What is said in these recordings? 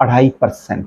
2.5%,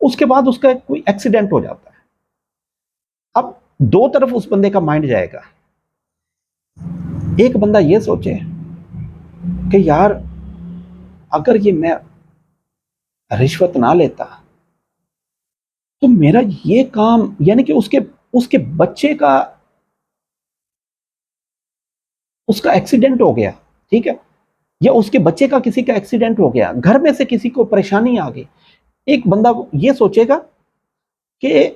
اس کے بعد اس کا کوئی ایکسیڈنٹ ہو جاتا ہے. اب دو طرف اس بندے کا مائنڈ جائے گا. ایک بندہ یہ سوچے کہ یار اگر یہ میں رشوت نہ لیتا تو میرا یہ کام، یعنی کہ اس کے بچے کا ایکسیڈنٹ ہو گیا، ٹھیک ہے، یا اس کے بچے کا کسی کا ایکسیڈنٹ ہو گیا، گھر میں سے کسی کو پریشانی آ گئی. ایک بندہ یہ سوچے گا کہ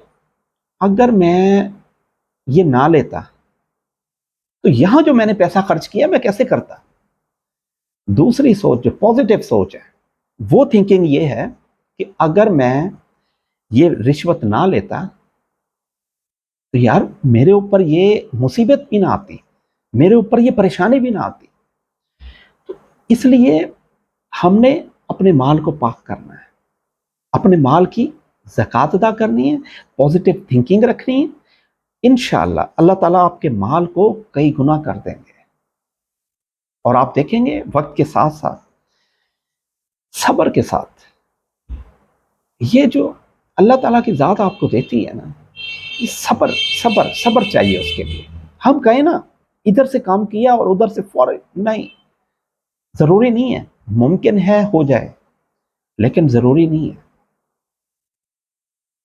اگر میں یہ نہ لیتا تو یہاں جو میں نے پیسہ خرچ کیا میں کیسے کرتا. دوسری سوچ جو پازیٹیو سوچ ہے، وہ تھنکنگ یہ ہے کہ اگر میں یہ رشوت نہ لیتا تو یار میرے اوپر یہ مصیبت بھی نہ آتی، میرے اوپر یہ پریشانی بھی نہ آتی. تو اس لیے ہم نے اپنے مال کو پاک کرنا ہے، اپنے مال کی زکوٰۃ ادا کرنی ہے، پازیٹیو تھنکنگ رکھنی ہے. انشاءاللہ اللہ تعالیٰ آپ کے مال کو کئی گنا کر دیں گے. اور آپ دیکھیں گے وقت کے ساتھ ساتھ صبر کے ساتھ یہ جو اللہ تعالیٰ کی ذات آپ کو دیتی ہے نا، یہ صبر چاہیے اس کے لیے. ہم کہیں نا ادھر سے کام کیا اور ادھر سے فوراً نہیں، ضروری نہیں ہے. ممکن ہے ہو جائے لیکن ضروری نہیں ہے.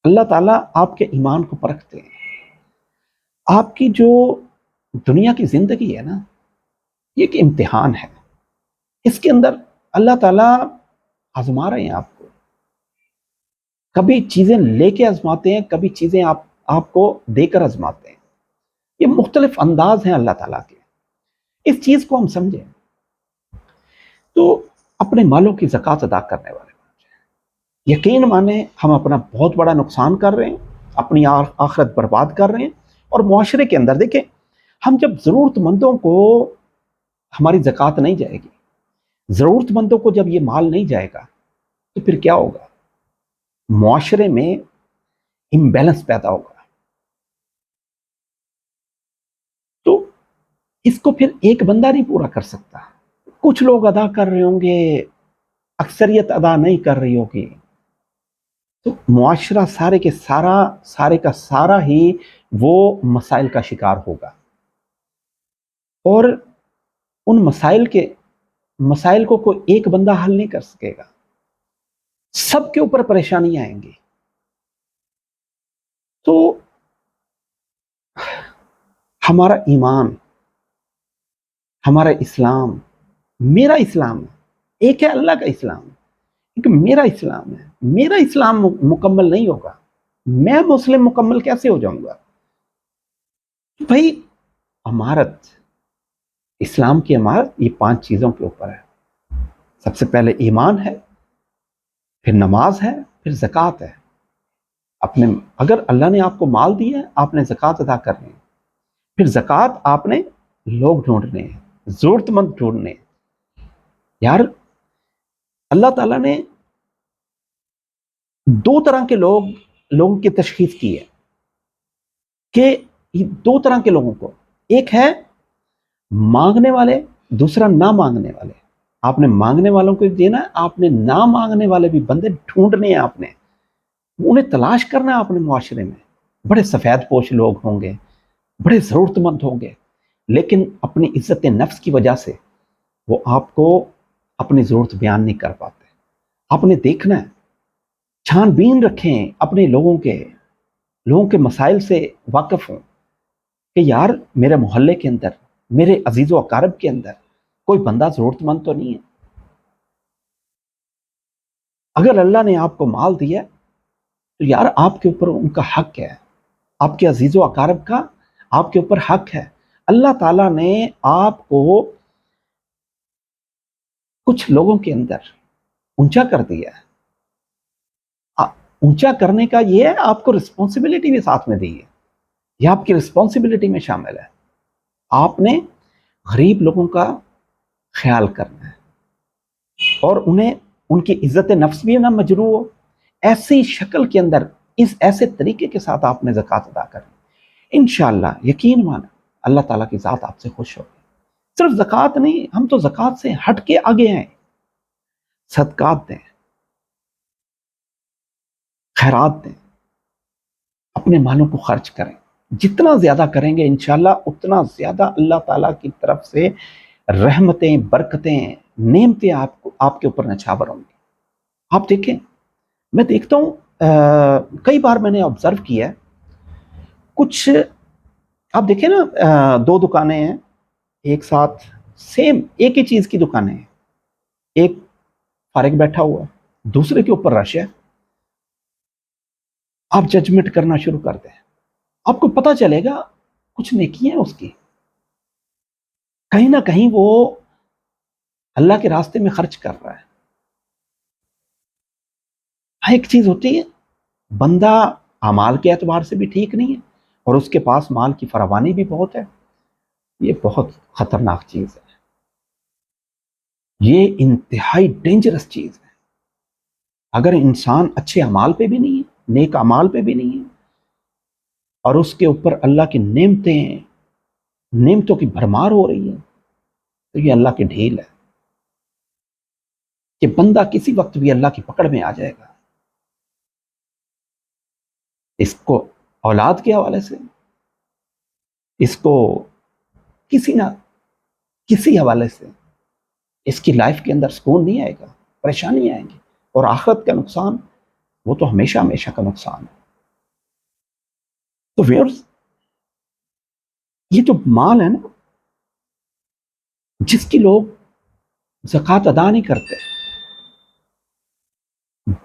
اللہ تعالیٰ آپ کے ایمان کو پرکھتے ہیں. آپ کی جو دنیا کی زندگی ہے نا، یہ ایک امتحان ہے. اس کے اندر اللہ تعالیٰ آزما رہے ہیں آپ کو. کبھی چیزیں لے کے آزماتے ہیں، کبھی چیزیں آپ کو دے کر آزماتے ہیں. یہ مختلف انداز ہیں اللہ تعالیٰ کے. اس چیز کو ہم سمجھیں تو اپنے مالوں کی زکوٰۃ ادا کرنے والے یقین مانیں ہم اپنا بہت بڑا نقصان کر رہے ہیں، اپنی آخرت برباد کر رہے ہیں. اور معاشرے کے اندر دیکھیں، ہم جب ضرورت مندوں کو ہماری زکوٰۃ نہیں جائے گی، ضرورت مندوں کو جب یہ مال نہیں جائے گا تو پھر کیا ہوگا؟ معاشرے میں امبیلنس پیدا ہوگا. تو اس کو پھر ایک بندہ نہیں پورا کر سکتا. کچھ لوگ ادا کر رہے ہوں گے، اکثریت ادا نہیں کر رہی ہوگی، تو معاشرہ سارے کا سارا ہی وہ مسائل کا شکار ہوگا. اور ان مسائل کو کوئی ایک بندہ حل نہیں کر سکے گا. سب کے اوپر پریشانیاں آئیں گی. تو ہمارا ایمان، ہمارا اسلام، میرا اسلام ہے، ایک ہے اللہ کا اسلام، ایک میرا اسلام ہے. میرا اسلام مکمل نہیں ہوگا، میں مسلم مکمل کیسے ہو جاؤں گا؟ بھائی امارت، اسلام کی امارت یہ 5 چیزوں کے اوپر ہے. سب سے پہلے ایمان ہے، پھر نماز ہے، پھر زکوٰۃ ہے. اگر اللہ نے آپ کو مال دیا ہے، آپ نے زکوٰۃ ادا کرنی ہے. پھر زکوٰۃ آپ نے لوگ ڈھونڈنے ہیں، ضرورت مند ڈھونڈنے ہیں. یار اللہ تعالیٰ نے 2 طرح کے لوگوں کی تشخیص کی ہے کہ 2 طرح کے لوگوں کو، ایک ہے مانگنے والے، دوسرا نہ مانگنے والے. آپ نے مانگنے والوں کو دینا ہے، آپ نے نہ مانگنے والے بھی بندے ڈھونڈنے ہیں. آپ نے انہیں تلاش کرنا ہے. اپنے معاشرے میں بڑے سفید پوش لوگ ہوں گے، بڑے ضرورت مند ہوں گے، لیکن اپنی عزت نفس کی وجہ سے وہ آپ کو اپنی ضرورت بیان نہیں کر پاتے. آپ نے دیکھنا ہے، چھان بین رکھیں، اپنے لوگوں کے مسائل سے واقف ہوں کہ یار میرے محلے کے اندر، میرے عزیز و اقارب کے اندر کوئی بندہ ضرورت مند تو نہیں ہے. اگر اللہ نے آپ کو مال دیا تو یار آپ کے اوپر ان کا حق ہے، آپ کے عزیز و اقارب کا آپ کے اوپر حق ہے. اللہ تعالیٰ نے آپ کو کچھ لوگوں کے اندر اونچا کر دیا ہے. اونچا کرنے کا یہ ہے، آپ کو رسپانسبلٹی بھی ساتھ میں دی ہے. یہ آپ کی رسپانسبلٹی میں شامل ہے. آپ نے غریب لوگوں کا خیال کرنا ہے اور ان کی عزت نفس بھی نہ مجروح ہو. ایسی شکل کے اندر، ایسے طریقے کے ساتھ آپ نے زکوٰۃ ادا کرنی. انشاءاللہ یقین مانا اللہ تعالیٰ کی ذات آپ سے خوش ہوگی. صرف زکوٰۃ نہیں، ہم تو زکوٰۃ سے ہٹ کے آگے ہیں. صدقات دیں، خیرات دیں، اپنے مالوں کو خرچ کریں. جتنا زیادہ کریں گے انشاءاللہ اتنا زیادہ اللہ تعالیٰ کی طرف سے رحمتیں، برکتیں، نعمتیں آپ کے اوپر نچھاور ہوں گی. آپ دیکھیں، میں دیکھتا ہوں کئی بار میں نے آبزرو کیا ہے، کچھ آپ دیکھیں نا، دو دکانیں ہیں ایک ساتھ، سیم ایک ہی چیز کی دکانیں ہیں، ایک فارغ بیٹھا ہوا ہے، دوسرے کے اوپر رش ہے. آپ ججمنٹ کرنا شروع کر دیں، آپ کو پتا چلے گا کچھ نیکی ہیں اس کی، کہیں نہ کہیں وہ اللہ کے راستے میں خرچ کر رہا ہے. ایک چیز ہوتی ہے، بندہ اعمال کے اعتبار سے بھی ٹھیک نہیں ہے اور اس کے پاس مال کی فراوانی بھی بہت ہے. یہ بہت خطرناک چیز ہے، یہ انتہائی ڈینجرس چیز ہے. اگر انسان اچھے اعمال پہ بھی نہیں ہے، نیک اعمال پہ بھی نہیں ہے، اور اس کے اوپر اللہ کی نعمتوں کی بھرمار ہو رہی ہے، تو یہ اللہ کی ڈھیل ہے کہ بندہ کسی وقت بھی اللہ کی پکڑ میں آ جائے گا. اس کو اولاد کے حوالے سے، اس کو کسی نہ کسی حوالے سے اس کی لائف کے اندر سکون نہیں آئے گا، پریشانی آئیں گی، اور آخرت کا نقصان وہ تو ہمیشہ ہمیشہ کا نقصان ہے. تو ویئرز، یہ جو مال ہے نا، جس کی لوگ زکوٰۃ ادا نہیں کرتے،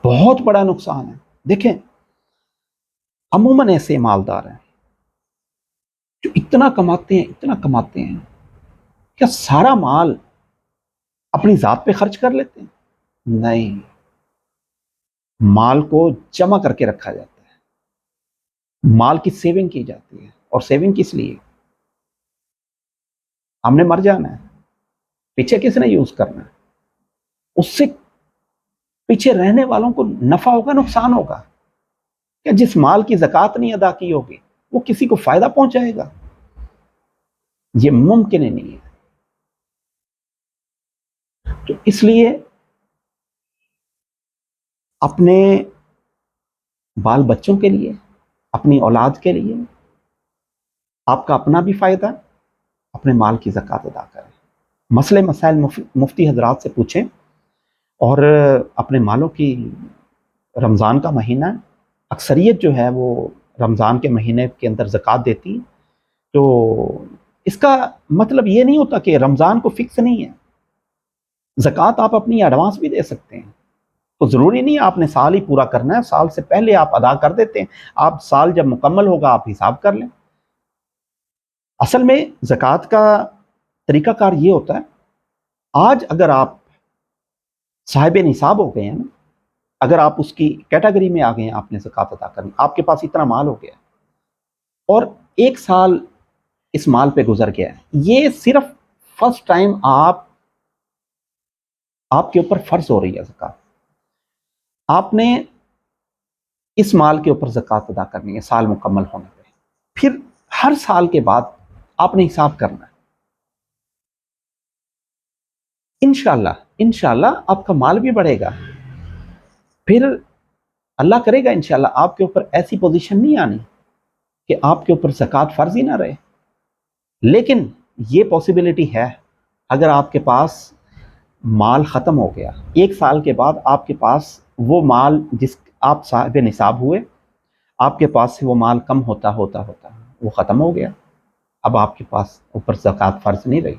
بہت بڑا نقصان ہے. دیکھیں، عموماً ایسے مالدار ہیں جو اتنا کماتے ہیں، کیا سارا مال اپنی ذات پہ خرچ کر لیتے ہیں؟ نہیں، مال کو جمع کر کے رکھا جاتا ہے، مال کی سیونگ کی جاتی ہے. اور سیونگ کس لیے؟ ہم نے مر جانا ہے، پیچھے کس نے یوز کرنا ہے؟ اس سے پیچھے رہنے والوں کو نفع ہوگا، نقصان ہوگا؟ کہ جس مال کی زکوٰۃ نہیں ادا کی ہوگی وہ کسی کو فائدہ پہنچائے گا؟ یہ ممکن ہی نہیں ہے. تو اس لیے اپنے بال بچوں کے لیے، اپنی اولاد کے لیے، آپ کا اپنا بھی فائدہ، اپنے مال کی زکوٰۃ ادا کریں. مسئلے مسائل مفتی حضرات سے پوچھیں، اور اپنے مالوں کی، رمضان کا مہینہ، اکثریت جو ہے وہ رمضان کے مہینے کے اندر زکوٰۃ دیتی. تو اس کا مطلب یہ نہیں ہوتا کہ رمضان کو فکس نہیں ہے، زکوٰۃ آپ اپنی ایڈوانس بھی دے سکتے ہیں. تو ضروری نہیں آپ نے سال ہی پورا کرنا ہے، سال سے پہلے آپ ادا کر دیتے ہیں. آپ سال جب مکمل ہوگا آپ حساب کر لیں. اصل میں زکوٰۃ کا طریقہ کار یہ ہوتا ہے، آج اگر آپ صاحب نصاب ہو گئے ہیں نا، اگر آپ اس کی کیٹیگری میں آ گئے ہیں، آپ نے زکوٰۃ ادا کرنی، آپ کے پاس اتنا مال ہو گیا اور ایک سال اس مال پہ گزر گیا ہے، یہ صرف فرسٹ ٹائم آپ کے اوپر فرض ہو رہی ہے زکوٰۃ. آپ نے اس مال کے اوپر زکوٰۃ ادا کرنی ہے سال مکمل ہونے پہ. پھر ہر سال کے بعد آپ نے حساب کرنا ہے. انشاءاللہ آپ کا مال بھی بڑھے گا. پھر اللہ کرے گا انشاءاللہ آپ کے اوپر ایسی پوزیشن نہیں آنی کہ آپ کے اوپر زکوٰۃ فرض ہی نہ رہے. لیکن یہ پاسبلٹی ہے، اگر آپ کے پاس مال ختم ہو گیا، ایک سال کے بعد آپ کے پاس وہ مال، جس آپ صاحب نصاب ہوئے، آپ کے پاس سے وہ مال کم ہوتا وہ ختم ہو گیا، اب آپ کے پاس اوپر زکوٰۃ فرض نہیں رہی.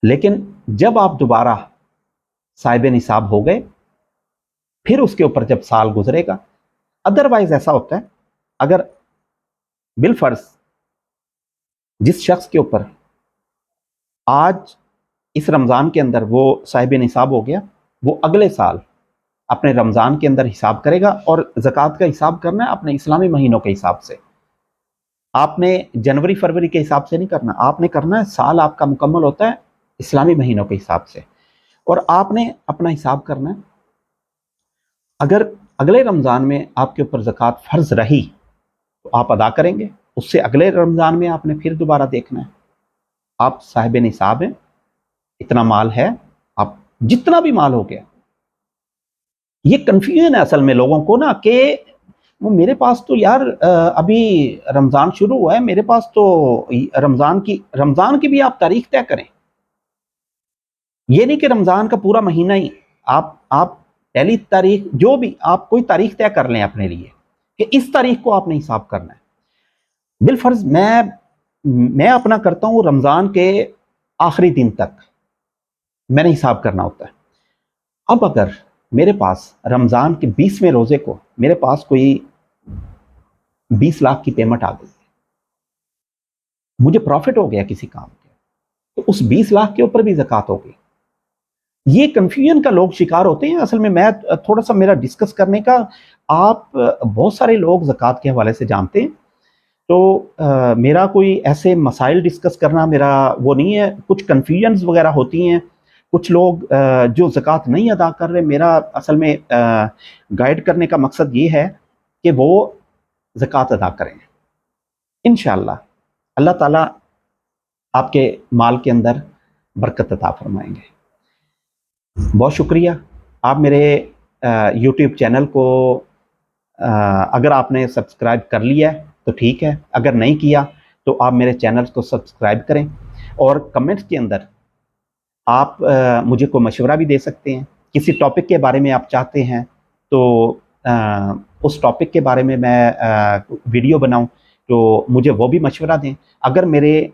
لیکن جب آپ دوبارہ صاحب نصاب ہو گئے، پھر اس کے اوپر جب سال گزرے گا، ادروائز ایسا ہوتا ہے، اگر بالفرض جس شخص کے اوپر آج اس رمضان کے اندر وہ صاحب نصاب ہو گیا، وہ اگلے سال اپنے رمضان کے اندر حساب کرے گا. اور زکوٰۃ کا حساب کرنا ہے اپنے اسلامی مہینوں کے حساب سے. آپ نے جنوری فروری کے حساب سے نہیں کرنا، آپ نے کرنا ہے سال آپ کا مکمل ہوتا ہے اسلامی مہینوں کے حساب سے، اور آپ نے اپنا حساب کرنا ہے. اگر اگلے رمضان میں آپ کے اوپر زکوٰۃ فرض رہی تو آپ ادا کریں گے، اس سے اگلے رمضان میں آپ نے پھر دوبارہ دیکھنا ہے. آپ صاحب نصاب ہیں، اتنا مال ہے، آپ جتنا بھی مال ہو گیا یہ کنفیوژن ہے اصل میں لوگوں کو نا کہ وہ میرے پاس تو یار ابھی رمضان شروع ہوا ہے، میرے پاس تو رمضان کی بھی آپ تاریخ طے کریں. یہ نہیں کہ رمضان کا پورا مہینہ ہی آپ پہلی تاریخ جو بھی آپ کوئی تاریخ طے کر لیں اپنے لیے کہ اس تاریخ کو آپ نے حساب کرنا ہے. بالفرض میں اپنا کرتا ہوں رمضان کے آخری دن تک میں نے حساب کرنا ہوتا ہے. اب اگر میرے پاس رمضان کے 20ویں روزے کو میرے پاس کوئی 20 لاکھ کی پیمنٹ آ گئی، مجھے پروفٹ ہو گیا کسی کام کے، تو اس 20 لاکھ کے اوپر بھی زکوٰۃ ہوگی. یہ کنفیوژن کا لوگ شکار ہوتے ہیں. اصل میں تھوڑا سا میرا ڈسکس کرنے کا، آپ بہت سارے لوگ زکوٰۃ کے حوالے سے جانتے ہیں، تو میرا کوئی ایسے مسائل ڈسکس کرنا میرا وہ نہیں ہے. کچھ کنفیوژنز وغیرہ ہوتی ہیں، کچھ لوگ جو زکوٰۃ نہیں ادا کر رہے، میرا اصل میں گائیڈ کرنے کا مقصد یہ ہے کہ وہ زکوٰۃ ادا کریں. انشاءاللہ اللہ تعالیٰ آپ کے مال کے اندر برکت عطا فرمائیں گے. بہت شکریہ. آپ میرے یوٹیوب چینل کو اگر آپ نے سبسکرائب کر لیا ہے تو ٹھیک ہے، اگر نہیں کیا تو آپ میرے چینل کو سبسکرائب کریں، اور کمنٹس کے اندر آپ مجھے کوئی مشورہ بھی دے سکتے ہیں. کسی ٹاپک کے بارے میں آپ چاہتے ہیں تو اس ٹاپک کے بارے میں ویڈیو بناؤں تو مجھے وہ بھی مشورہ دیں. اگر میرے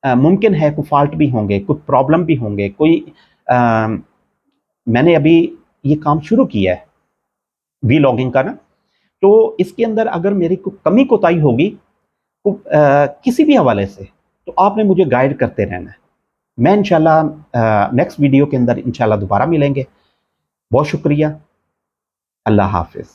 ممکن ہے کوئی فالٹ بھی ہوں گے، کوئی پرابلم بھی ہوں گے، کوئی میں نے ابھی یہ کام شروع کیا ہے وی لاگنگ کا نا، تو اس کے اندر اگر میری کوئی کمی کوتاہی ہوگی کسی بھی حوالے سے تو آپ نے مجھے گائیڈ کرتے رہنا ہے. میں انشاءاللہ نیکسٹ ویڈیو کے اندر انشاءاللہ دوبارہ ملیں گے. بہت شکریہ. اللہ حافظ.